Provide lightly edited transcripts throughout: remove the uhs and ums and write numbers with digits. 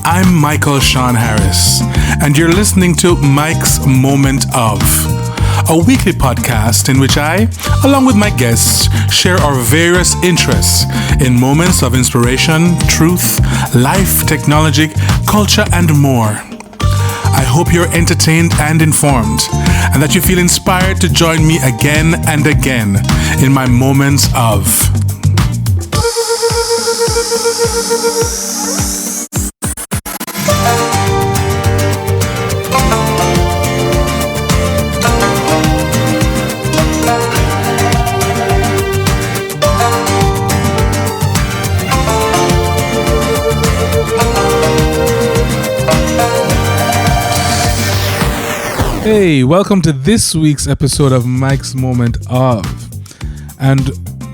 I'm Michael Sean Harris, and you're listening to Mike's Moment of, a weekly podcast in which I, along with my guests, share our various interests in moments of inspiration, truth, life, technology, culture, and more. I hope you're entertained and informed, and that you feel inspired to join me again and again in my moments of. Hey, welcome to this week's episode of Mike's Moment of. And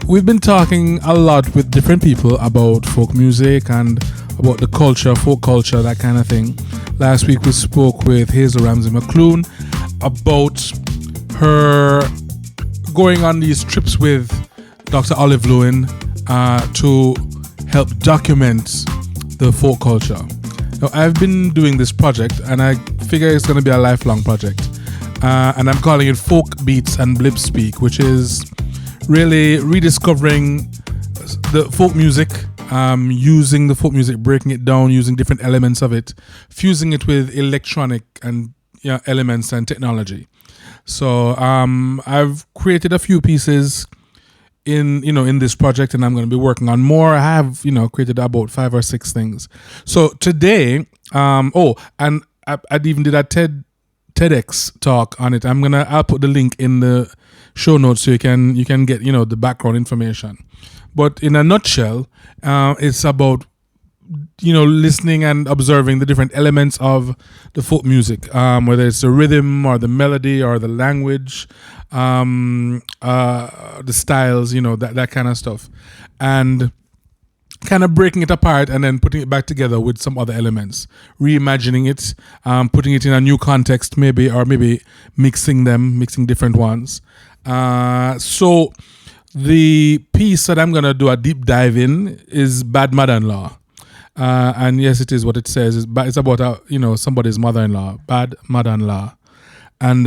we've been talking a lot with different people about folk music and about the culture, folk culture, that kind of thing. Last week we spoke with Hazel Ramsey McClune about her going on these trips with Dr. Olive Lewin to help document the folk culture. Now, I've been doing this project and I figure it's going to be a lifelong project. And I'm calling it Folkbeats and Blipspeak, which is really rediscovering the folk music, using the folk music, breaking it down, using different elements of it, fusing it with electronic and elements and technology. So I've created a few pieces in this project, and I'm going to be working on more. I have created about 5 or 6 things. So today, and I even did a TEDx talk on it. I'll put the link in the show notes so you can get the background information. But in a nutshell, it's about listening and observing the different elements of the folk music, whether it's the rhythm or the melody or the language, the styles, that kind of stuff, and kind of breaking it apart and then putting it back together with some other elements, reimagining it, putting it in a new context maybe, or maybe mixing different ones. So the piece that I'm going to do a deep dive in is Bad Maddanlaw. And yes, it is what it says. It's about somebody's mother-in-law, Bad Maddanlaw. And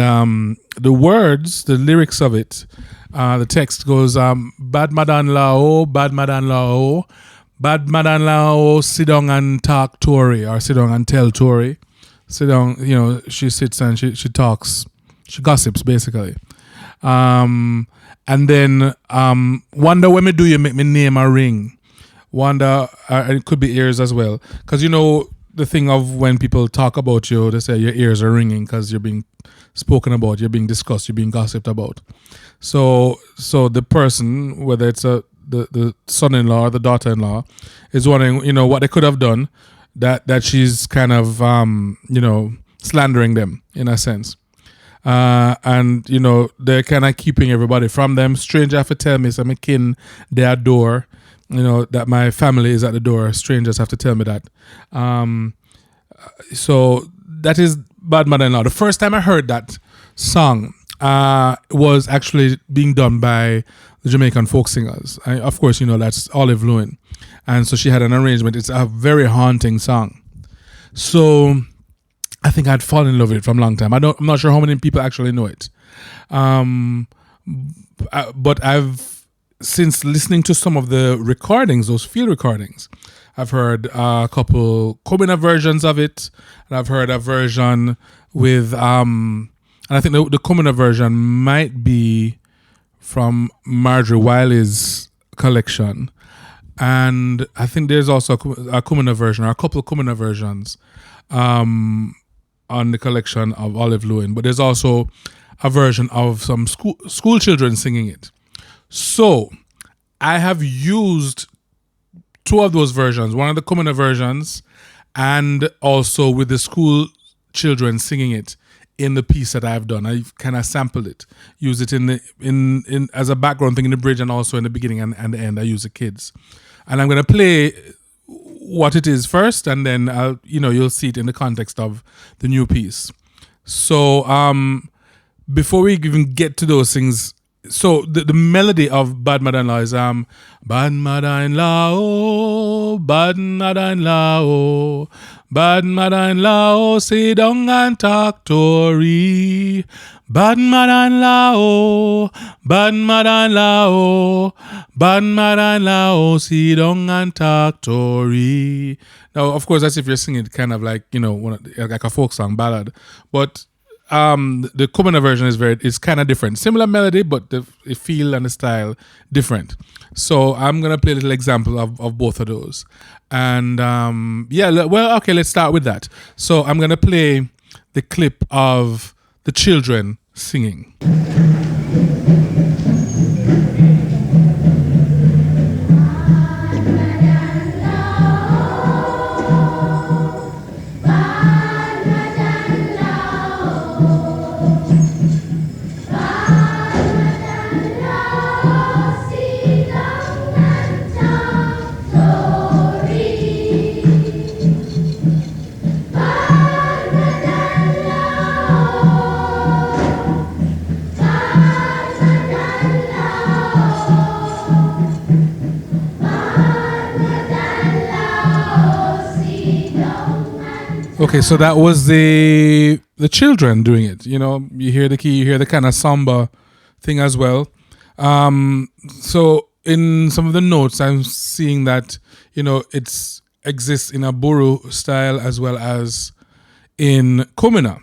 the words, the lyrics of it, the text goes, Bad Maddanlaw, oh, Bad Maddanlaw, oh, Bad Maddanlaw, oh, sit down and talk Tory, or sit down and tell Tory. Sit down, she sits and she talks, she gossips basically. And then wonder when me do you make me name a ring. Wonder, it could be ears as well, because the thing of when people talk about you, they say your ears are ringing because you're being spoken about, you're being discussed, you're being gossiped about. So the person, whether it's the son-in-law or the daughter-in-law, is wondering what they could have done that she's kind of slandering them in a sense, and they're kind of keeping everybody from them. Stranger have to tell me some kin their door. That my family is at the door. Strangers have to tell me that. So that is Bad Maddanlaw. The first time I heard that song was actually being done by the Jamaican folk singers. Of course, that's Olive Lewin. And so she had an arrangement. It's a very haunting song. So I think I'd fallen in love with it from a long time. I'm not sure how many people actually know it. But since listening to some of the recordings, those field recordings, I've heard a couple Comina versions of it, and I've heard a version with, and I think the Comina version might be from Marjorie Wiley's collection, and I think there's also a Comina version, or a couple of Comina versions on the collection of Olive Lewin, but there's also a version of some school children singing it. So I have used 2 of those versions, one of the Commoner versions, and also with the school children singing it in the piece that I've done. I've kind of sampled it, used it in as a background thing in the bridge, and also in the beginning and the end. I use the kids, and I'm gonna play what it is first, and then you'll see it in the context of the new piece. So before we even get to those things, so the melody of Bad Maddanlaw is Bad Maddanlaw, oh, Bad Maddanlaw, oh, Bad Maddanlaw, sit down and talk Tory. Bad Maddanlaw, Bad Maddanlaw, Bad Maddanlaw, sit down and talk Tory. Now, of course, that's if you're singing kind of like, like a folk song ballad. But the Commoner version is kind of different. Similar melody, but the feel and the style different. So I'm going to play a little example of both of those. And let's start with that. So I'm going to play the clip of the children singing. Okay, so that was the children doing it. You hear the key, you hear the kind of samba thing as well. So in some of the notes, I'm seeing that it exists in a Buru style as well as in Commoner.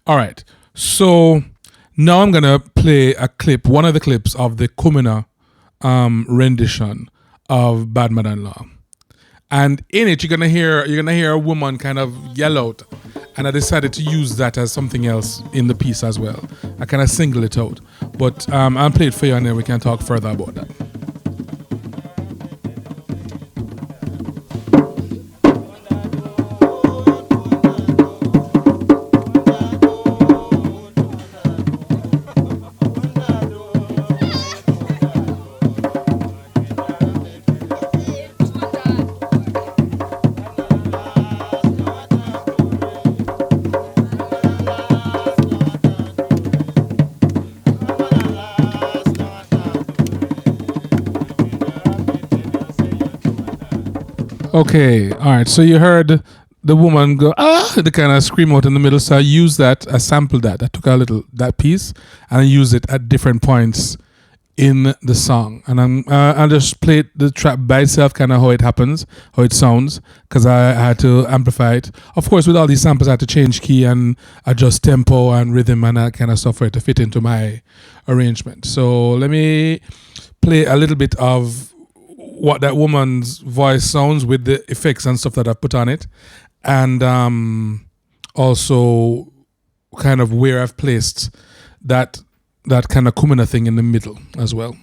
All right, so now I'm gonna play a clip, one of the clips of the Commoner rendition of Bad Maddanlaw. And in it, you're gonna hear a woman kind of yell out, and I decided to use that as something else in the piece as well. I kind of single it out, but I'll play it for you, and then we can talk further about that. Okay, all right. So you heard the woman go, the kind of scream out in the middle. So I sampled that. I took that piece and I used it at different points in the song. And I'll just play the track by itself, kind of how it happens, how it sounds, because I had to amplify it. Of course, with all these samples, I had to change key and adjust tempo and rhythm and that kind of stuff for it to fit into my arrangement. So let me play a little bit of what that woman's voice sounds with the effects and stuff that I've put on it, and also kind of where I've placed that kind of Commoner thing in the middle as well.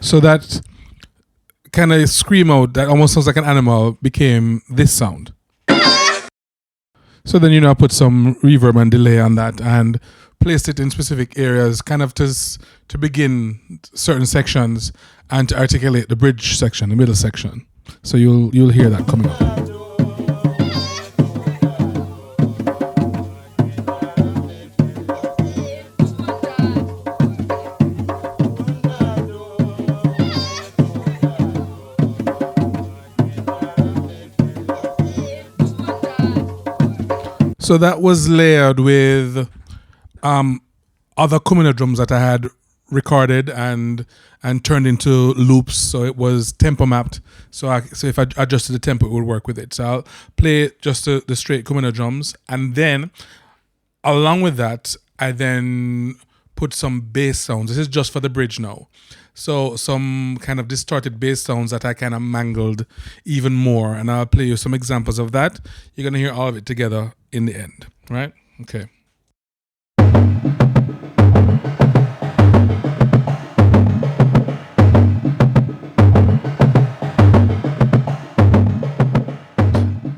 So that kind of scream out that almost sounds like an animal became this sound. So then I put some reverb and delay on that and placed it in specific areas, kind of to begin certain sections and to articulate the bridge section, the middle section. So you'll hear that coming up. So that was layered with other Commoner drums that I had recorded and turned into loops, so it was tempo mapped. So if I adjusted the tempo, it would work with it. So I'll play just the straight Commoner drums, and then along with that, I then put some bass sounds. This is just for the bridge now. So some kind of distorted bass sounds that I kind of mangled even more, and I'll play you some examples of that. You're gonna hear all of it together in the end, right? Okay.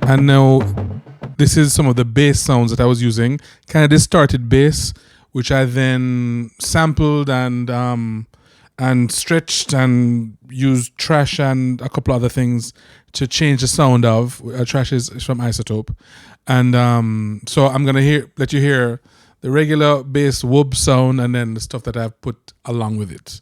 And now this is some of the bass sounds that I was using, kind of distorted bass, which I then sampled and stretched and used Trash and a couple other things to change the sound of. Trash is from Isotope. And so I'm going to let you hear the regular bass whoop sound and then the stuff that I've put along with it.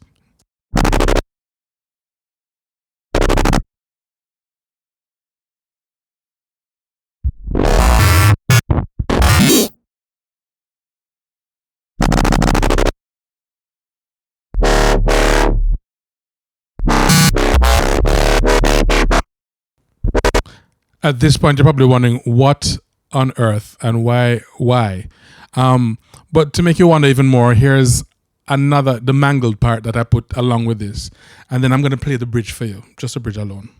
At this point, you're probably wondering what on earth and why. But to make you wonder even more, here's the mangled part that I put along with this. And then I'm going to play the bridge for you, just the bridge alone.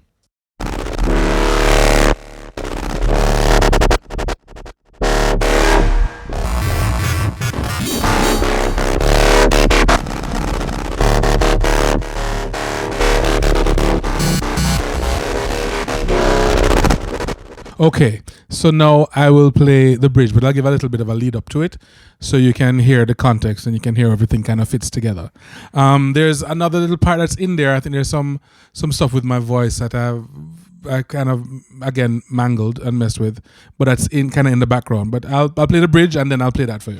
Okay, so now I will play the bridge, but I'll give a little bit of a lead up to it so you can hear the context and you can hear everything kind of fits together. There's another little part that's in there. I think there's some stuff with my voice that I kind of, again, mangled and messed with, but that's in kind of in the background. But I'll play the bridge and then I'll play that for you.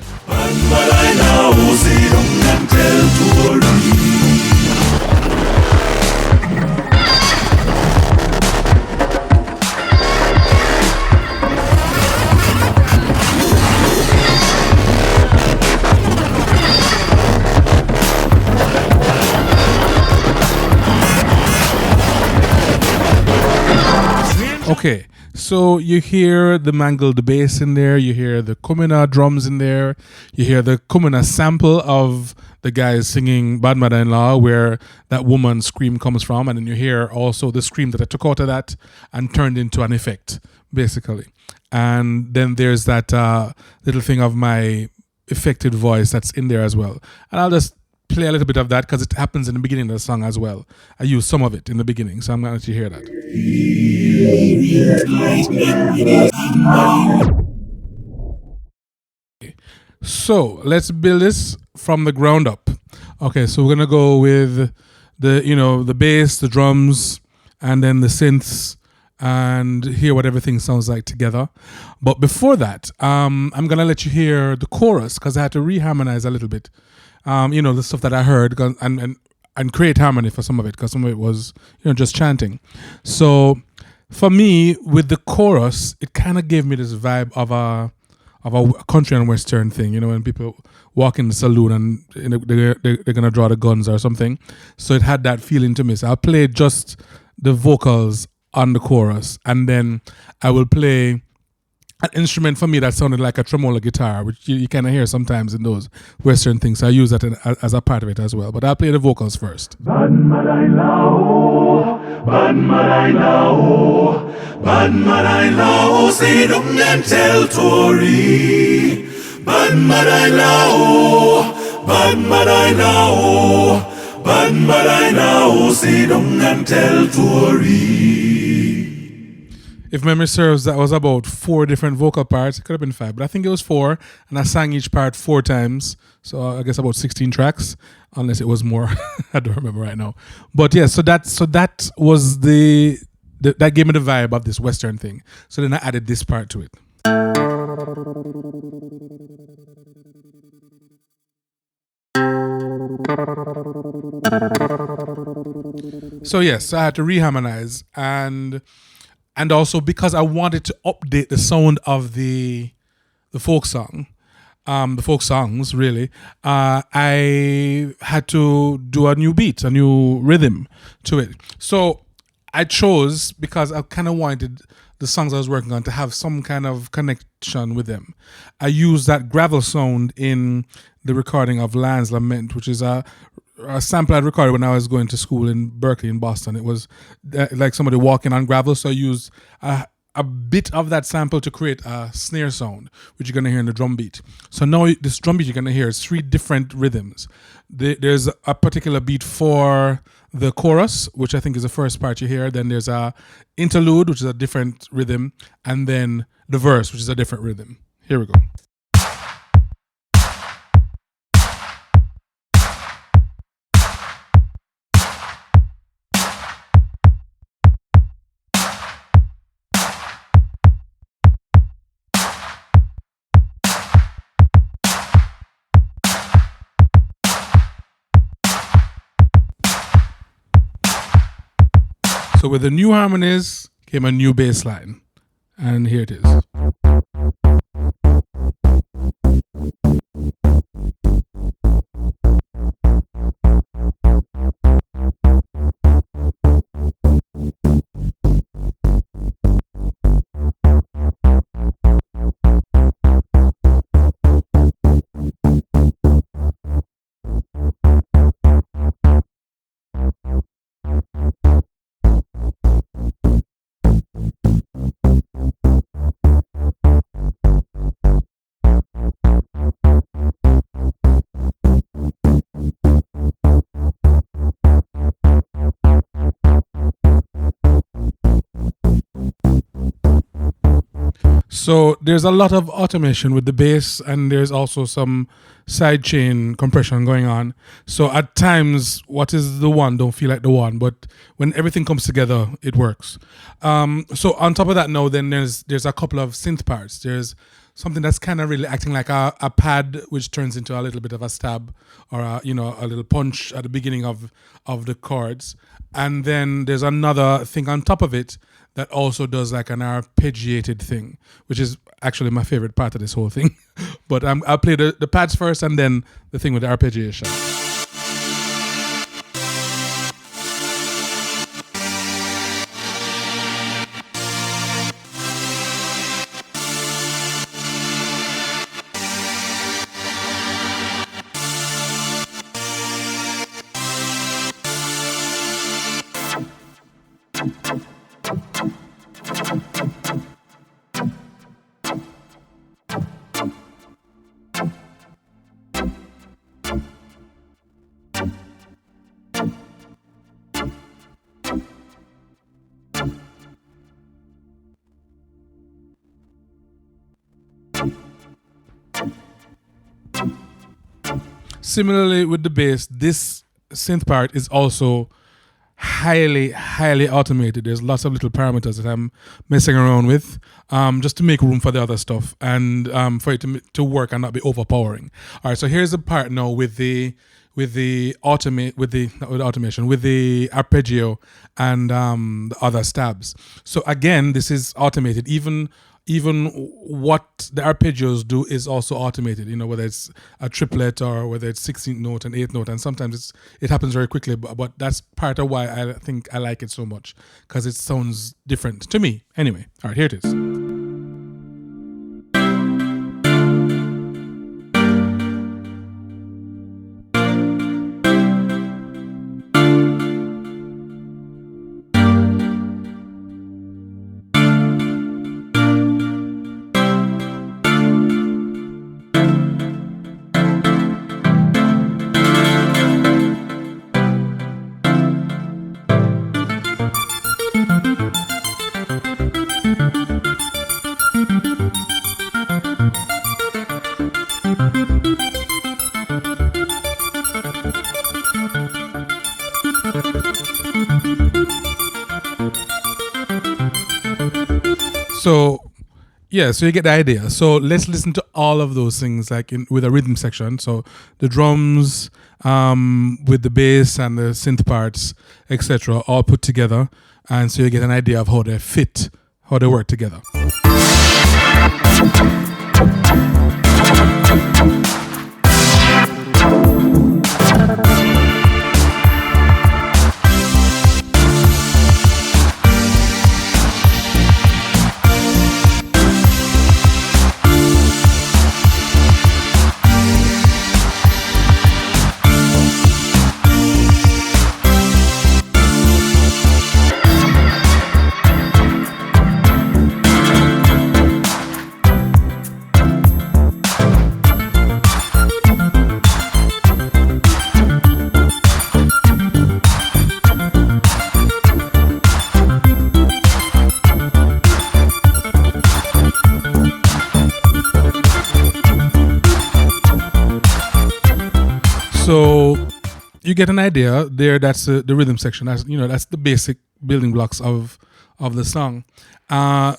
Okay, so you hear the mangled bass in there, you hear the Kumina drums in there, you hear the Kumina sample of the guys singing Bad Maddanlaw, where that woman's scream comes from, and then you hear also the scream that I took out of that and turned into an effect, basically. And then there's that little thing of my affected voice that's in there as well. And I'll just play a little bit of that because it happens in the beginning of the song as well. I use some of it in the beginning, so I'm going to let you hear that. So let's build this from the ground up. Okay, so we're going to go with the bass, the drums, and then the synths, and hear what everything sounds like together. But before that, I'm going to let you hear the chorus because I had to reharmonize a little bit. The stuff that I heard and create harmony for some of it because some of it was, just chanting. So for me, with the chorus, it kind of gave me this vibe of a country and western thing, when people walk in the saloon and they're going to draw the guns or something. So it had that feeling to me. So I'll play just the vocals on the chorus and then I will play an instrument for me that sounded like a tremolo guitar, which you kind of hear sometimes in those western things. So I use that as a part of it as well. But I'll play the vocals first. Bad Maddanlaw, Bad Maddanlaw, Bad Maddanlaw, say don't them tell Tory. Bad Maddanlaw, Bad Maddanlaw, Bad Maddanlaw, say don't them tell Tory. If memory serves, that was about 4 different vocal parts. It could have been 5, but I think it was 4. And I sang each part 4 times. So I guess about 16 tracks, unless it was more. I don't remember right now. But yeah, so that was that gave me the vibe of this Western thing. So then I added this part to it. So yes, I had to reharmonize and also because I wanted to update the sound of the folk song, the folk songs really, I had to do a new beat, a new rhythm to it. So I chose, because I kind of wanted the songs I was working on to have some kind of connection with them. I used that gravel sound in the recording of Land's Lament, which is a sample I recorded when I was going to school in Berklee in Boston. It was like somebody walking on gravel, so I used a bit of that sample to create a snare sound, which you're going to hear in the drum beat. So now this drum beat you're going to hear is 3 different rhythms. There's a particular beat for the chorus, which I think is the first part you hear. Then there's a interlude, which is a different rhythm, and then the verse, which is a different rhythm. Here we go. So with the new harmonies came a new bass line. And here it is. So there's a lot of automation with the bass, and there's also some sidechain compression going on. So at times, what is the one don't feel like the one, but when everything comes together, it works. So on top of that, now then there's a couple of synth parts. There's something that's kind of really acting like a pad, which turns into a little bit of a stab or a little punch at the beginning of the chords. And then there's another thing on top of it that also does like an arpeggiated thing, which is actually my favorite part of this whole thing. But I'll play the pads first and then the thing with the arpeggiation. Similarly with the bass, this synth part is also highly automated. There's lots of little parameters that I'm messing around with just to make room for the other stuff and for it to work and not be overpowering. All right, so here's the part now with the arpeggio and the other stabs. So again, this is automated. Even what the arpeggios do is also automated, whether it's a triplet or whether it's 16th note and 8th note, and sometimes it happens very quickly, but that's part of why I think I like it so much, because it sounds different to me. Anyway, all right, here it is. So you get the idea. So let's listen to all of those things with a rhythm section. So the drums with the bass and the synth parts, etc., all put together. And so you get an idea of how they fit, how they work together. So you get an idea there. That's the rhythm section. That's the basic building blocks of the song.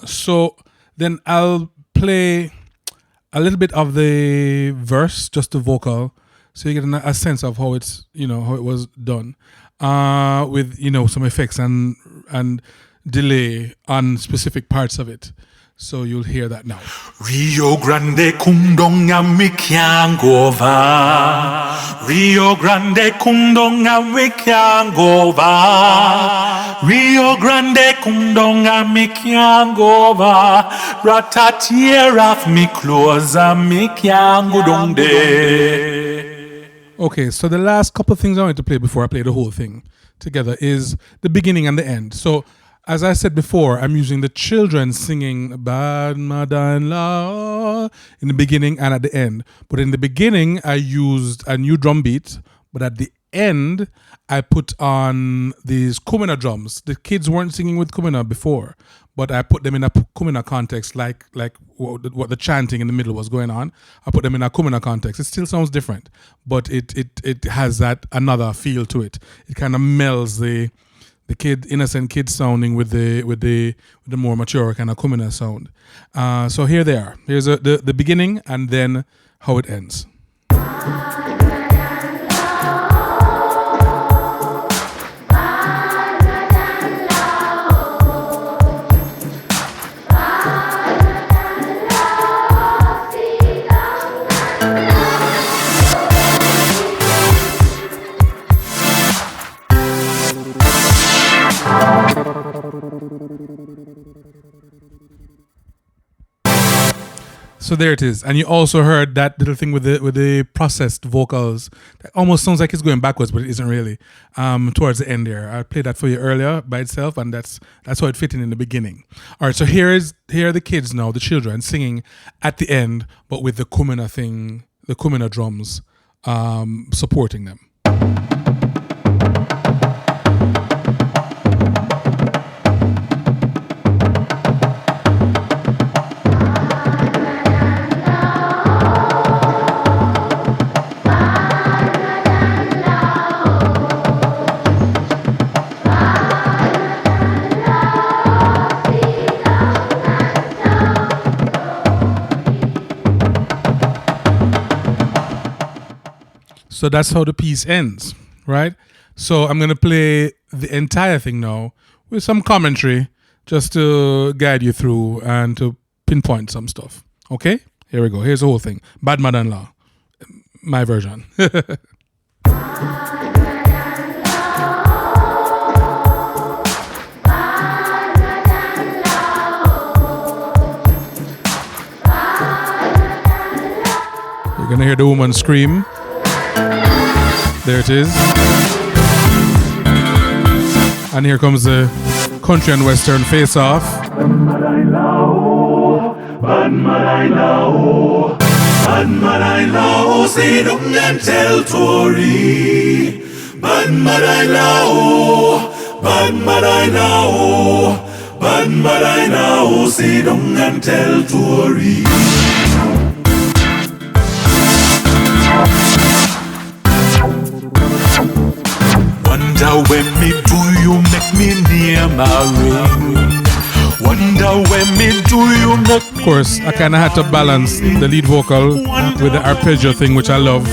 So then I'll play a little bit of the verse, just the vocal, so you get a sense of how it's how it was done, with some effects and delay on specific parts of it. So you'll hear that now. Rio Grande Kundonga Mikyangova. Rio Grande Kundonga Mikyangova. Rio Grande Kundonga Mikyangova. Ratatiera Mikloza Mikyangudonde. Okay, so the last couple of things I wanted to play before I play the whole thing together is the beginning and the end. So as I said before, I'm using the children singing Bad Maddanlaw in the beginning and at the end. But in the beginning, I used a new drum beat. But at the end, I put on these kumina drums. The kids weren't singing with kumina before, but I put them in a kumina context, like what the chanting in the middle was going on. I put them in a kumina context. It still sounds different, but it has that another feel to it. It kind of melds the innocent kid sounding with the more mature kind of kumina sound. So here they are. Here's the beginning and then how it ends. So there it is, and you also heard that little thing with the processed vocals. That almost sounds like it's going backwards, but it isn't really. Towards the end there, I played that for you earlier by itself, and that's how it fit in the beginning. All right, so here are the kids now, the children singing at the end, but with the kumina thing, the kumina drums supporting them. So that's how the piece ends, right? So I'm going to play the entire thing now with some commentary just to guide you through and to pinpoint some stuff. Okay? Here we go. Here's the whole thing. Bad Maddanlaw, my version. You're going to hear the woman scream. There it is. And here comes the country and western face-off. Bad Maddanlaw, say don't and tell Tory. Bad Maddanlaw, say don't and tell Tory. Wonder when me do you make me name a ring. Wonder when me do you make me. Of course, I kind of had to balance the lead vocal with the arpeggio thing, which I love,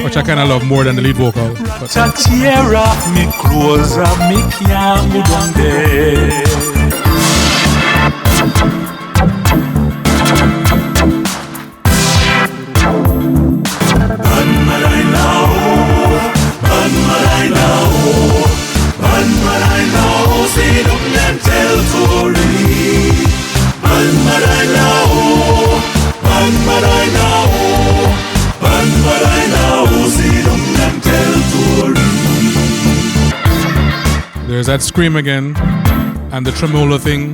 which I kind of love more than the lead vocal. But tear off me clothes and me can't go down there. Say don't and tell Tory. Bad Maddanlaw, say don't and tell Tory. there's that scream again and the tremolo thing.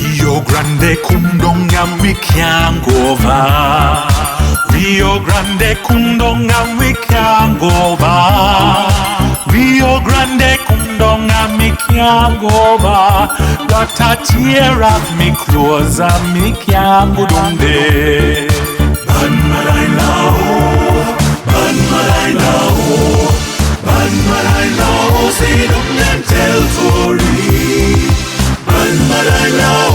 Rio Grande Kundong and we can't go over. Rio Grande Kundong and we can't go over. Rio Grande Kundong and me can't go over. Got a tear of me clothes and me can't go down there. Bad Maddanlaw, Bad Maddanlaw, Bad Maddanlaw, say don't and tell Tory. Bad Maddanlaw,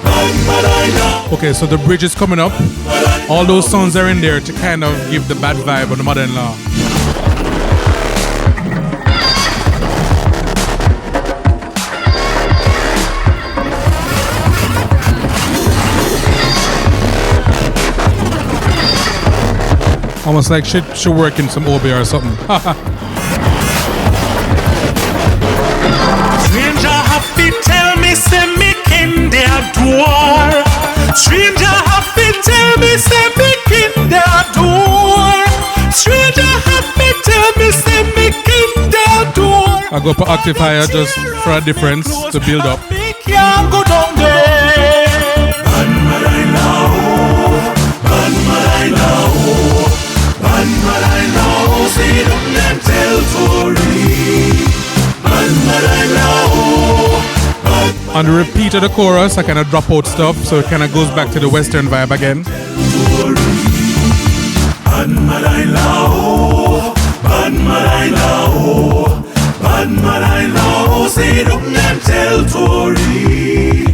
Bad Maddanlaw. Okay, so the bridge is coming up. All those sounds are in there to kind of give the bad vibe on the Maddanlaw. Almost like shit should work in some OB or something. Stranger happy tell me say me in their door. Stranger happy tell me say me in their door. Stranger happy tell me say me in their door. I go for octave higher just for a difference to build up. Me can't go down there. Bad Maddanlaw, Bad Maddanlaw. tell story. Bad Maddanlaw. On the repeat of the chorus, I kind of drop out stuff, so it kind of goes back to the Western vibe again. Bad Maddanlaw. Bad Maddanlaw. Bad Maddanlaw. Say don't and tell story.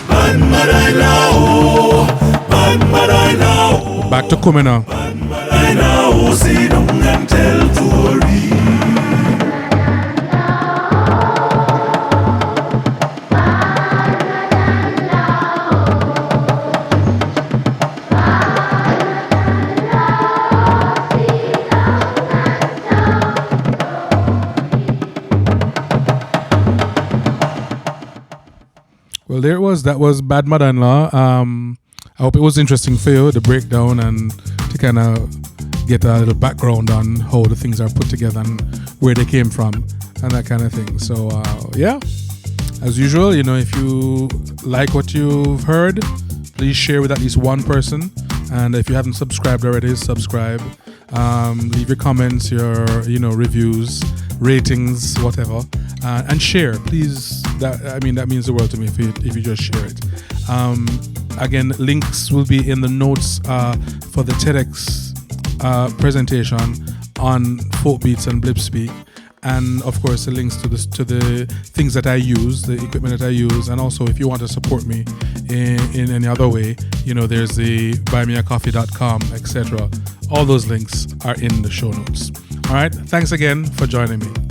Bad Maddanlaw. Bad Maddanlaw. Back to Kumina. Bad Maddanlaw. Say don't and tell story. Well, there it was. That was Bad Maddanlaw. I hope it was interesting for you, the breakdown, and to kind of get a little background on how the things are put together and where they came from and that kind of thing. So, yeah, as usual, you know, if you like what you've heard, please share with at least one person. And if you haven't subscribed already, subscribe. Leave your comments, your, reviews, ratings, whatever. And share, please. That means the world to me if you just share it. Again, links will be in the notes for the TEDx presentation on Folkbeats and Blipspeak, and of course the links to the things that I use, the equipment that I use, and also if you want to support me in any other way, there's the BuyMeACoffee.com, etc. All those links are in the show notes. All right, thanks again for joining me.